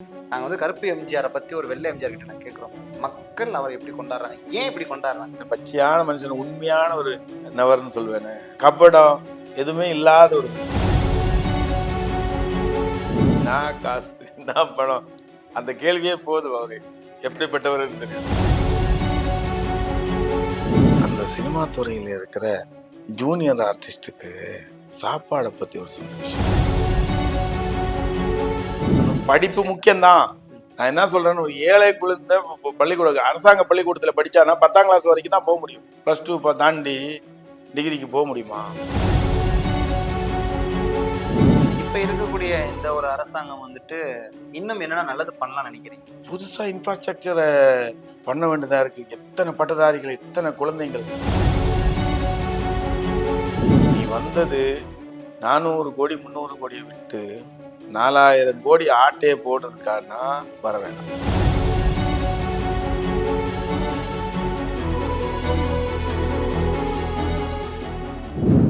நாங்க வந்து கருப்பு எம்ஜிஆரை பத்தி ஒரு வெள்ளை எம்ஜிஆர் கிட்ட நான் கேட்கிறோம். மக்கள் அவரை எப்படி கொண்டாடுறாங்க? ஏன் இப்படி கொண்டாடுறாங்க? பச்சையான மனுஷன், உண்மையான ஒரு நபர்னு சொல்வேனே. கபடம் எதுவுமே இல்லாத ஒரு நான் காசு நான் பணம், அந்த கேள்வியே போதும். அவரு எப்படிப்பட்டவர் தெரியும். அந்த சினிமா துறையில் இருக்கிற ஜூனியர் ஆர்டிஸ்டுக்கு சாப்பாடை பத்தி ஒரு சின்ன விஷயம். படிப்பு முக்கியம்தான். நான் என்ன சொல்றேன்னு, ஒரு ஏழை குழந்தை பள்ளிக்கூட அரசாங்க பள்ளிக்கூடத்துல படிச்சானா 10ஆம் கிளாஸ் வரைக்கும் தான் போக முடியும். +2 தாண்டி டிகிரிக்கு போக முடியுமா? இப்ப இருக்கக்கூடிய இந்த ஒரு அரசாங்கம் வந்துட்டு இன்னும் என்னென்ன நல்லது பண்ணலாம்னு நினைக்கிறீங்க? புதுசா இன்ஃப்ராஸ்ட்ரக்சரை பண்ண வேண்டியதா இருக்கு. எத்தனை பட்டதாரிகள், எத்தனை குழந்தைகள். நீ வந்தது 400 கோடி 300 கோடியை விட்டு 4000 கோடி ஆட்டையை போடுறதுக்கானா வர வேண்டாம்.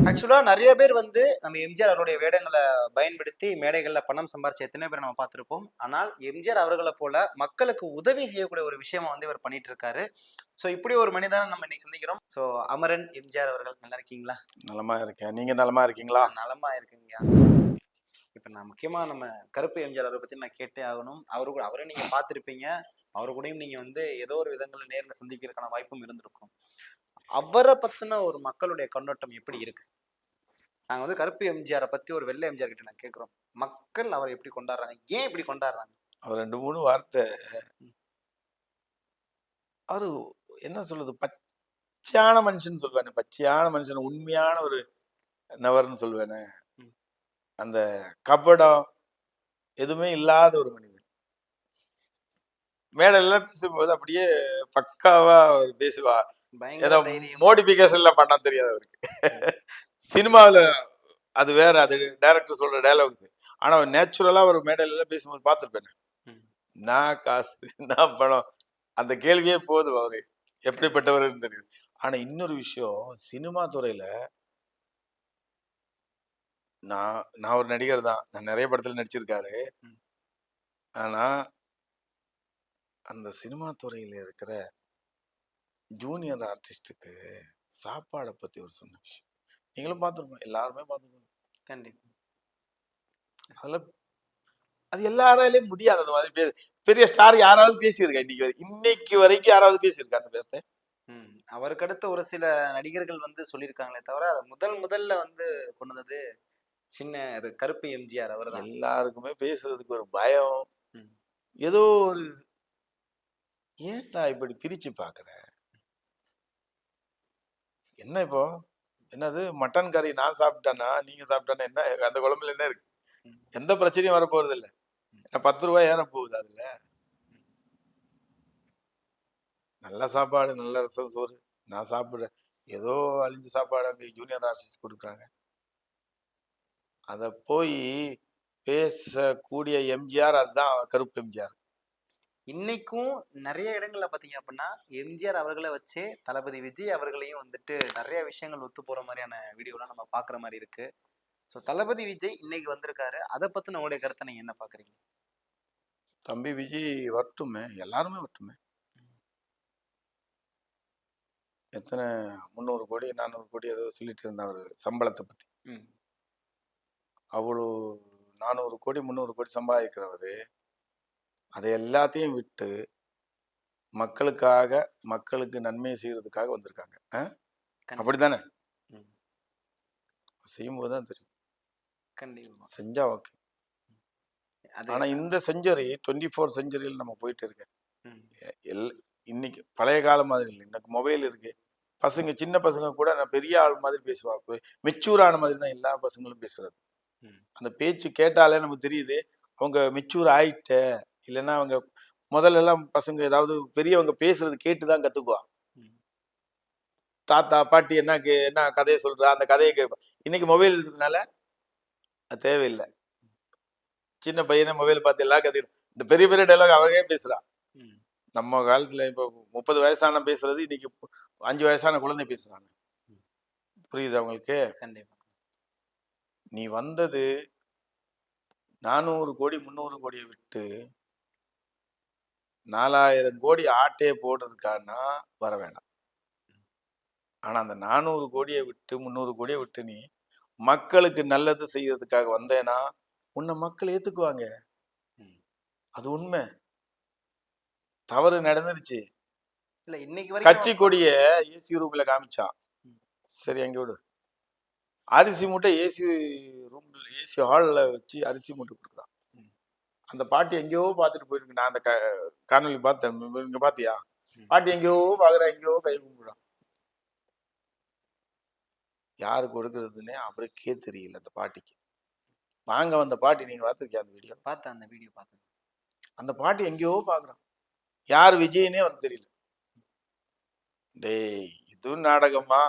ஆக்சுவலா நிறைய பேர் வந்து நம்ம எம்ஜிஆர் அவருடைய வேடங்களை பயன்படுத்தி மேடைகள்ல பணம் சம்பாரிச்ச எத்தனை பேர் நம்ம பார்த்திருப்போம். ஆனால் எம்ஜிஆர் அவர்களை போல மக்களுக்கு உதவி செய்யக்கூடிய ஒரு விஷயமா வந்து இவர் பண்ணிட்டு இருக்காரு. ஸோ இப்படி ஒரு மனிதனை நம்ம இன்னைக்கு சந்திக்கிறோம். ஸோ அமரன் எம்ஜிஆர் அவர்கள் நல்லா இருக்கீங்களா? நலமா இருக்கேன். நீங்க நலமா இருக்கீங்களா? நலமா இருக்குங்க. இப்ப நான் முக்கியமா நம்ம கருப்பு எம்ஜிஆர் அவரை பத்தி நான் கேட்டே ஆகணும். அவரையும் நீங்க பார்த்திருப்பீங்க. அவரு கூடயும் நீங்க வந்து ஏதோ ஒரு விதங்கள்ல நேர்ல சந்திக்கிறதுக்கான வாய்ப்பும் இருந்திருக்கும். அவரை பத்தின ஒரு மக்களுடைய கண்ணோட்டம் எப்படி இருக்கு? நாங்க வந்து கருப்பு எம்ஜிஆரை பத்தி ஒரு வெள்ளை எம்ஜிஆர் கிட்ட நான் கேட்கிறோம். மக்கள் அவரை எப்படி கொண்டாடுறாங்க? ஏன் இப்படி கொண்டாடுறாங்க? அவர் 2-3 வார்த்தை, அவரு என்ன சொல்றது, பச்சையான மனுஷன் சொல்வேனே. பச்சையான மனுஷன், உண்மையான ஒரு நபர்னு சொல்வேனே. அந்த கபடம் எதுவுமே இல்லாத ஒரு மனிதன். மேடெல்லாம் பேசும்போது அப்படியே பக்காவா அவர் பேசுவா. ஏதோ மோடிபிகேஷன்ல பண்ண தெரியாது அவருக்கு. சினிமாவில் அது வேற, அது டைரக்டர் சொல்ற டைலாக்ஸ். ஆனா நேச்சுரலா ஒரு மேடையில பேசும்போது பார்த்துருப்பேன். நான் காசு நான் பணம், அந்த கேள்வியே போதும். அவரு எப்படிப்பட்டவர் தெரியுது. ஆனா இன்னொரு விஷயம், சினிமா துறையில நான் ஒரு நடிகர் தான். நான் நிறைய படத்துல நடிச்சிருக்காரு. ஆனா அந்த சினிமா துறையில இருக்கிற ஜூனியர் ஆர்டிஸ்டுக்கு சாப்பாடை பத்தி ஒரு சொன்ன விஷயம். நீங்களும் பார்த்துருப்போம், எல்லாருமே பார்த்துருப்போம். கண்டிப்பா. அதில் அது எல்லாராலையும் முடியாது. அந்த மாதிரி பெரிய ஸ்டார் யாராவது பேசியிருக்கா? இன்னைக்கு வரைக்கும் யாராவது பேசியிருக்கா அந்த பேர்த்தை? அவருக்கு அடுத்த ஒரு சில நடிகர்கள் வந்து சொல்லியிருக்காங்களே தவிர, அதை முதல்ல வந்து கொண்டது சின்ன அது கருப்பு எம்ஜிஆர் அவர் தான். எல்லாருக்குமே பேசுறதுக்கு ஒரு பயம். ஏதோ ஒரு, ஏன்டா இப்படி பிரிச்சு பாக்குற? என்ன இப்போ என்னது, மட்டன் கறி நான் சாப்பிட்டேன்னா நீங்க சாப்பிட்டானா என்ன, அந்த குழம்புல என்ன இருக்கு? எந்த பிரச்சனையும் வரப்போறது இல்லை. 10 ரூபாய் ஏற போகுது. அதுல நல்ல சாப்பாடு, நல்ல ரசம் சோறு நான் சாப்பிடுறேன். ஏதோ அழிஞ்ச சாப்பாடு அங்கே ஜூனியர் ஆர்டிஸ்ட் கொடுக்குறாங்க. அதை போய் பேசக்கூடிய எம்ஜிஆர், அதுதான் கருப்பு எம்ஜிஆர். இன்னைக்கும் நிறைய இடங்கள்ல பாத்தீங்க அப்படின்னா எம்ஜிஆர் அவர்களை வச்சே தளபதி விஜய் அவர்களையும் வந்துட்டு நிறைய விஷயங்கள் ஒத்து போற மாதிரியான வீடியோலாம் நம்ம பாக்குற மாதிரி இருக்கு. ஸோ தளபதி விஜய் இன்னைக்கு வந்திருக்காரு. அதை பத்தின உங்களுடைய கருத்தை நீங்க என்ன பாக்குறீங்க? தம்பி விஜய் வரட்டுமே, எல்லாருமே வரட்டுமே. எத்தனை 300 கோடி 400 கோடி ஏதோ சொல்லிட்டு இருந்தார் சம்பளத்தை பத்தி. அவ்வளோ 400 கோடி 300 கோடி சம்பாதிக்கிறவர் அதை எல்லாத்தையும் விட்டு மக்களுக்காக, மக்களுக்கு நன்மை செய்யறதுக்காக வந்திருக்காங்க. அப்படித்தானே? செய்யும்போது தான் தெரியும். கண்டிப்பா செஞ்சா ஓகே. ஆனா இந்த செஞ்சுரி 24 செஞ்சுரியில் நம்ம போயிட்டு இருக்கேன். இன்னைக்கு பழைய காலம் மாதிரி இல்லை. இன்னைக்கு மொபைல் இருக்கு. பசங்க, சின்ன பசங்க கூட நான் பெரிய ஆள் மாதிரி பேசுவா. மெச்சூர் ஆன மாதிரி தான் எல்லா பசங்களும் பேசுறது. அந்த பேச்சு கேட்டாலே நமக்கு தெரியுது அவங்க மெச்சூர் ஆயிட்ட. இல்லைன்னா அவங்க முதல்ல எல்லாம் பசங்க ஏதாவது பெரியவங்க பேசுறது கேட்டுதான் கத்துக்குவா. தாத்தா பாட்டி என்ன கதையை சொல்றா, அந்த கதையை கேட்பா. இன்னைக்கு மொபைல் இருக்கிறதுனால அது தேவையில்லை. சின்ன பையனை மொபைல் பார்த்து எல்லாம் கத்துக்கிட்டு இந்த பெரிய பெரிய டைலாக் அவரே பேசுறா. நம்ம காலத்துல இப்போ 30 வயசான பேசுறது இன்னைக்கு 5 வயசான குழந்தை பேசுறாங்க. புரியுது அவங்களுக்கு? கண்டிப்பா. நீ வந்தது 400 கோடி 300 கோடியை விட்டு 4000 கோடி ஆட்டையே போடுறதுக்கானா வர வேண்டாம். ஆனா அந்த 400 கோடியை விட்டு 300 கோடியை விட்டு நீ மக்களுக்கு நல்லது செய்யறதுக்காக வந்தேன்னா உன்னை மக்கள் ஏத்துக்குவாங்க. அது உண்மை. தவறு நடந்துருச்சு. இல்ல இன்னைக்கு கட்சி வரைக்கும் கொடிய ஏசி ரூம்ல காமிச்சான். சரி அங்க விடு. அரிசி மூட்டை ஏசி ரூம்ல ஏசி ஹால்ல வச்சு அரிசி மூட்டை கொடுக்குறான். அந்த பாட்டி எங்கேயோ பார்த்துட்டு போயிருக்கு. நான் அந்த காணொலி பார்த்தேன். இங்க பாத்தியா? பாட்டி எங்கேயோ பாக்குறா, எங்கேயோ கை கும்பிடுறான். யாரு கொடுக்கறதுன்னே அவருக்கே தெரியல அந்த பாட்டிக்கு. வாங்க வந்த பாட்டி, நீங்க பார்த்திருக்கியா அந்த வீடியோ? பார்த்தேன், அந்த வீடியோ பார்த்தேன். அந்த பாட்டி எங்கேயோ பாக்குறான். யார் விஜயனே அவருக்கு தெரியல. டேய், இதுவும் நாடகமா?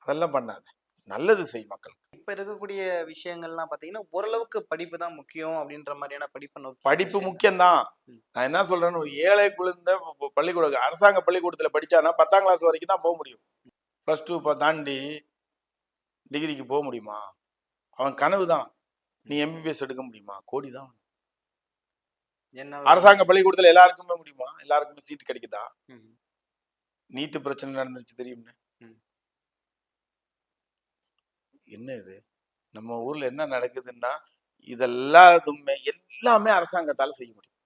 அதெல்லாம் பண்ணாத, நல்லது செய் மக்களுக்கு. இப்ப இருக்கக்கூடிய விஷயங்கள்லாம் பாத்தீங்கன்னா ஓரளவுக்கு படிப்பு தான் முக்கியம் அப்படின்ற மாதிரியான படிப்பு முக்கியம்தான். நான் என்ன சொல்றேன்னு, ஒரு ஏழை குழந்தை பள்ளிக்கூடம் அரசாங்க பள்ளிக்கூடத்துல படிச்சானா 10ஆம் கிளாஸ் வரைக்கும் தான் போக முடியும். +2 தாண்டி டிகிரிக்கு போக முடியுமா? அவன் கனவு தான். நீ MBBS எடுக்க முடியுமா? கோடி தான். என்ன அரசாங்க பள்ளிக்கூடத்துல எல்லாருக்குமே முடியுமா? எல்லாருக்குமே சீட் கிடைக்குதா? நீட்டு பிரச்சனை நடந்துருச்சு தெரியும்னு. என்ன இது? நம்ம ஊர்ல என்ன நடக்குதுன்னா, எல்லாமே அரசாங்கத்தால செய்ய முடியும்.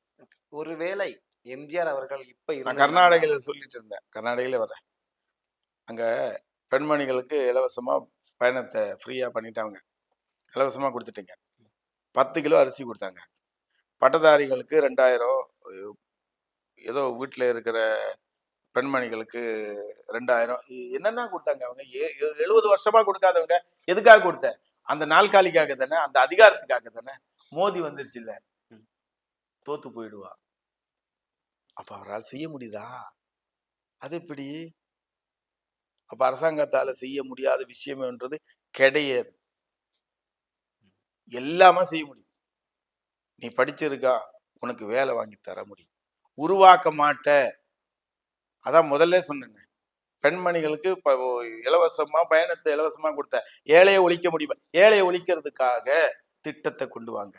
ஒருவேளை எம்ஜிஆர் அவர்கள் இப்ப நான் கர்நாடகையில சொல்லிட்டு இருந்தேன். கர்நாடகையில வர்றேன். அங்க பெண்மணிகளுக்கு இலவசமா பயணத்தை ஃப்ரீயா பண்ணிட்டாங்க. இலவசமா கொடுத்துட்டீங்க. 10 கிலோ அரிசி கொடுத்தாங்க. பட்டதாரிகளுக்கு 2000, ஏதோ வீட்டுல இருக்கிற பெண்மணிகளுக்கு 2000, என்னென்ன கொடுத்தாங்க. அவங்க 70 வருஷமா கொடுக்காதவங்க எதுக்காக கொடுத்த? அந்த நாற்காலிக்காக தானே, அந்த அதிகாரத்துக்காக தானே. மோடி வந்துருச்சு இல்ல, தோத்து போயிடுவா. அப்ப அவரால் செய்ய முடியுதா? அது எப்படி? அப்ப அரசாங்கத்தால செய்ய முடியாத விஷயம்ன்றது கிடையாது. எல்லாமே செய்ய முடியும். நீ படிச்சிருக்கா, உனக்கு வேலை வாங்கி தர முடியும். உருவாக்க மாட்ட. அதான் முதல்ல சொன்னேன். பெண்மணிகளுக்கு இலவசமா பயணத்தை இலவசமா கொடுத்த. ஏழையை ஒழிக்க முடியுமா? ஏழையை ஒழிக்கிறதுக்காக திட்டத்தை கொண்டு வாங்க.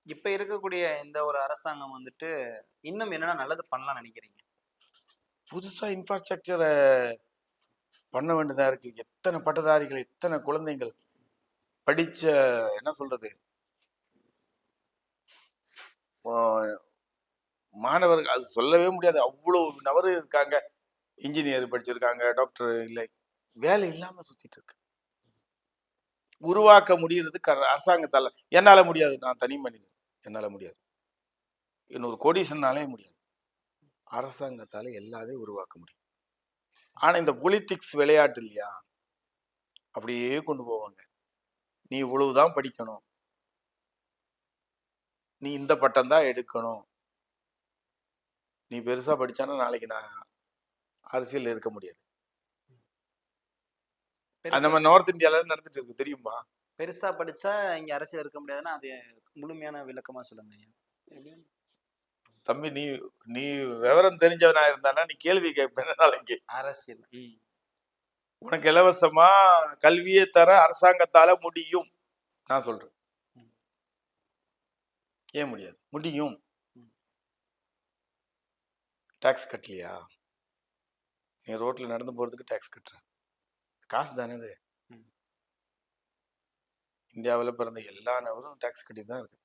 இப்ப இருக்கக்கூடிய இந்த ஒரு அரசாங்கம் வந்துட்டு இன்னும் என்னென்ன நல்லது பண்ணலாம் நினைக்கிறீங்க? புதுசா இன்ஃப்ராஸ்ட்ரக்சரை பண்ண வேண்டியதா இருக்கு. எத்தனை பட்டதாரிகள், எத்தனை குழந்தைகள் படிச்ச, என்ன சொல்றது, மாணவர்கள், அது சொல்லவே முடியாது. அவ்வளவு நபர் இருக்காங்க. இன்ஜினியர் படிச்சிருக்காங்க, டாக்டர் இல்லை, வேலை இல்லாம சுத்திட்டு இருக்கு. உருவாக்க முடியறது அரசாங்கத்தால. என்னால முடியாது, நான் தனி மனிதன், என்னால முடியாது. இன்னொரு கோடீஸ்வரனாலே முடியாது. அரசாங்கத்தால எல்லாமே உருவாக்க முடியும். ஆனா இந்த பொலிட்டிக்ஸ் விளையாட்டு இல்லையா, அப்படியே கொண்டு போவாங்க. நீ இவ்வளவுதான் படிக்கணும், நீ இந்த பட்டம் தான் எடுக்கணும், நீ பெருசா படிச்சானா நாளைக்கு நான் அரசியல் இருக்க முடியாது. நம்ம நார்த் இந்தியால நடந்துட்டு இருக்கு தெரியுமா? பெருசா படிச்சா இங்க அரசியல் இருக்க முடியாதுன்னா அது முழுமையான விளக்கமா சொல்லுங்க. தம்பி, நீ விவரம் தெரிஞ்சவனா இருந்தானா நீ கேள்வி கேட்பேன் நாளைக்கு. அரசியல் உனக்கு இலவசமா கல்வியை தர அரசாங்கத்தால முடியும். நான் சொல்றேன், ஏன் முடியாது? முடியும். டாக்ஸ் கட்டலையா? நீ ரோட்ல நடந்து போறதுக்கு டாக்ஸ் கட்டுற, காசு தானே இது. இந்தியாவில் பிறந்த எல்லா நபரும் டாக்ஸ் கட்டி தான் இருக்கு.